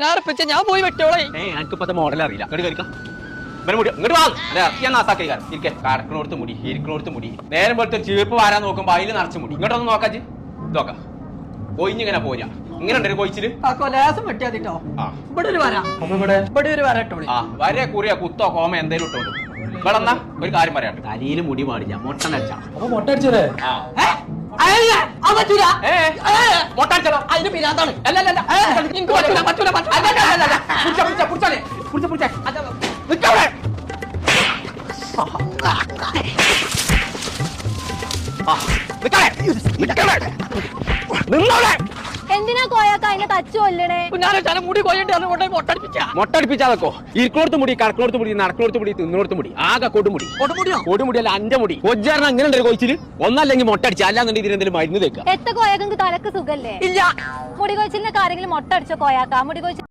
ഞാൻ പോയി വെട്ടോളെ. എനിക്കിപ്പത്തെ മോഡൽ അറിയില്ല. കടക്കണോടത്ത് മുടി ഇരിക്കണോടത്ത് മുടി നേരം പോലത്തെ ചീർപ്പ് വാരാൻ നോക്കുമ്പോ അതിൽ നിറച്ച് മുടി ഇങ്ങോട്ടൊന്ന് നോക്കാച്ച് നോക്കാം. കൊയിഞ്ഞിങ്ങനെ പോരാ ഇങ്ങനെ ഉണ്ട് കൊയിച്ചില് ലേസം വെട്ടിയാതിട്ടോ. ഇവിടെ ഒരു വര, ഇവിടെ ഒരു വര ഇട്ടോളി. വരെ കുറിയ കുത്തോ കോമ എന്തേലും ഇട്ടോളൂ. ഇവിടെ എന്നാ ഒരു കാര്യം പറയാം, തലയിൽ മുടി പാടില്ല. മുട്ട നടിച്ചാ മുട്ട അടിച്ചേ മൊട്ടടിച്ചോ അതിന് പിന്നാത്താണ്. എന്തിനാ കോയാക്ക അതിനെ തച്ചു കൊല്ലണേ? മുടി കൊല്ലണ്ടേ മൊട്ടടിപ്പിച്ചാതോ ഇരിക്കണോടത്ത് മുടി കടക്കണോടത്ത് മുടി നടക്കണോടത്ത് മുടി തിന്നോടത്ത് മുടി ആകെ കൊടുമുടി കൊടുമുടിയല്ല 5 മുടി കൊജ്ജാരണം അങ്ങനെ ഉണ്ട് കൊച്ചില്. ഒന്നല്ലെങ്കിൽ മൊട്ടടിച്ച അല്ലാന്നുണ്ടെങ്കിൽ ഇതിനെന്തെങ്കിലും മരുന്ന് തേക്കാം. എത്ര കോയാക്കക്ക് തലക്ക് സുഖല്ലേ? ഇല്ല. മുടി കൊച്ചിലിനൊക്കെ ആരെങ്കിലും മൊട്ട അടിച്ചോ കോയാക്ക? മുടി കൊച്ചിൽ